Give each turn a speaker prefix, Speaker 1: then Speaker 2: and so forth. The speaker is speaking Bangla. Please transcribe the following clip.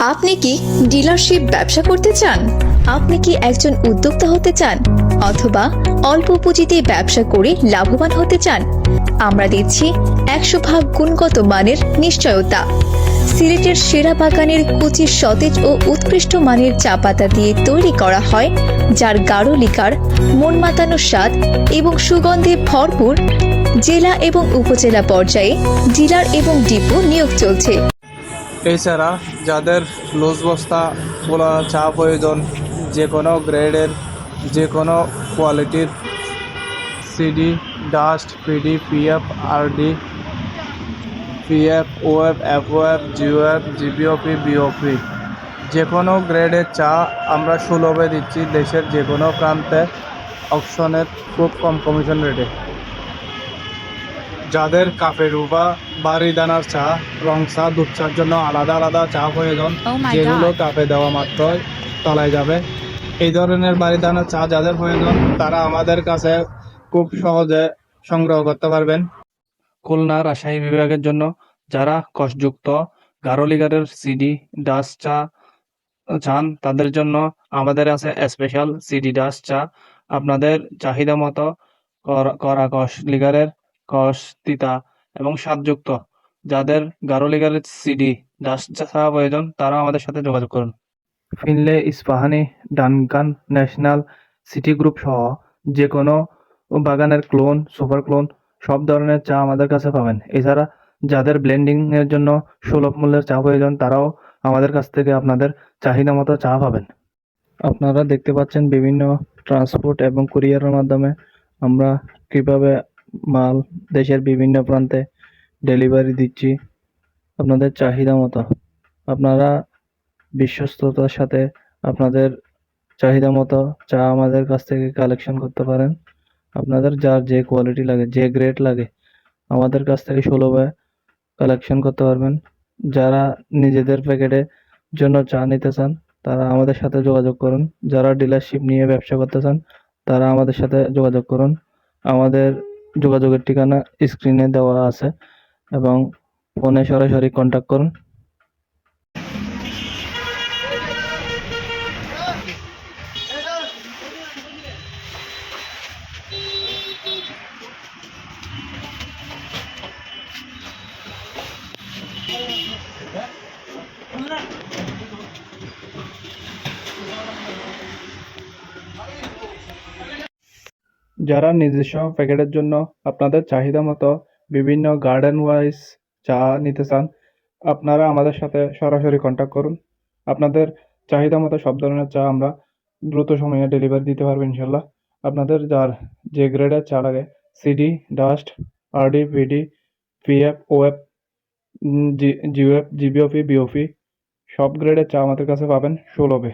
Speaker 1: আপনি কি ডিলারশিপ ব্যবসা করতে চান? আপনি কি একজন উদ্যোক্তা হতে চান, অথবা অল্প পুঁজিতে ব্যবসা করে লাভবান হতে চান? আমরা দিচ্ছি 100% গুণগত মানের নিশ্চয়তা। সিলেটের সেরা বাগানের কুচি সতেজ ও উৎকৃষ্ট মানের চা পাতা দিয়ে তৈরি করা হয়, যার গাঢ় লিকার, মন মাতানো স্বাদ এবং সুগন্ধে ভরপুর। জেলা এবং উপজেলা পর্যায়ে ডিলার এবং ডিপো নিয়োগ চলছে।
Speaker 2: এছাড়া যাদের লুজ বস্তা পোলা চা প্রয়োজন, যে কোনো গ্রেডের, যে কোনো কোয়ালিটির, CD, dust, PD, PF, RD, PF, of, FOF, জিওএফ, GBOP, BOP, যে কোনো গ্রেডের চা আমরা সুলভে দিচ্ছি দেশের যে কোনো প্রান্তে, অকশনের খুব কম কমিশন রেটে। যাদের কাফে রুবা, বাড়ি দানার চা, রং চা, দুধ চার জন্য আলাদা আলাদা চা প্রয়োজন,
Speaker 3: Oh my
Speaker 2: যেগুলো
Speaker 3: God.
Speaker 2: কাপে দেওয়া মাত্রই তলায় যাবে, এই ধরনের বাড়ি দানার চা যাদের প্রয়োজন তারা আমাদের কাছে খুব সহজে সংগ্রহ করতে পারবেন। খুলনা রাজশাহী বিভাগের জন্য যারা কষযুক্ত গাঢ় লিকারের সিডি ডাস্ট চা চান, তাদের জন্য আমাদের আছে স্পেশাল সিডি ডাস্ট চা। আপনাদের চাহিদা মতো কড়া কষ লিকারের, কষ তিতা এবং স্বাদযুক্ত যাদের গাঢ় লিকারের সিডি ডাস্ট চা প্রয়োজন তারা আমাদের সাথে যোগাযোগ করুন। Finlay, Ispahani, Duncan, national, city group সহ যে কোনো বাগানের ক্লোন, সুপার ক্লোন সব ধরনের চা আমাদের কাছে পাবেন। এছাড়া যাদের ব্লেন্ডিং এর জন্য সুলভ মূল্যের চা প্রয়োজন তারাও আমাদের কাছ থেকে আপনাদের চাহিদা মতো চা পাবেন। আপনারা দেখতে পাচ্ছেন বিভিন্ন ট্রান্সপোর্ট এবং কুরিয়ারের মাধ্যমে আমরা কিভাবে মাল দেশের বিভিন্ন প্রান্তে ডেলিভারি দিচ্ছি আপনাদের চাহিদা মতো। আপনারা বিশ্বস্ততার সাথে আপনাদের চাহিদা মতো চা আমাদের কাছ থেকে কালেকশন করতে পারেন। আপনাদের যার যে কোয়ালিটি লাগে, যে গ্রেড লাগে, আমাদের কাছ থেকে সুলভে কালেকশন করতে পারবেন। যারা নিজেদের প্যাকেটের জন্য চা নিতে চান তারা আমাদের সাথে যোগাযোগ করুন। যারা ডিলারশিপ নিয়ে ব্যবসা করতে চান তারা আমাদের সাথে যোগাযোগ করুন। আমাদের যোগাযোগের ঠিকানা স্ক্রিনে দেওয়া আছে এবং ফোনে সরাসরি কন্ট্যাক্ট করুন। যারা নিজস্ব প্যাকেটের জন্য আপনাদের চাহিদা মতো বিভিন্ন গার্ডেন ওয়াইজ চা নিতে চান আপনারা আমাদের সাথে সরাসরি কন্ট্যাক্ট করুন। আপনাদের চাহিদা মতো সব ধরনের চা আমরা দ্রুত সময়ে ডেলিভারি দিতে পারবো ইনশাল্লাহ। আপনাদের যার যে গ্রেডের চা লাগে, CD, dust, RD, PD, PF, of, জিওএফ, GBOP, BOP সব গ্রেডের চা আমাদের কাছে পাবেন সুলভে।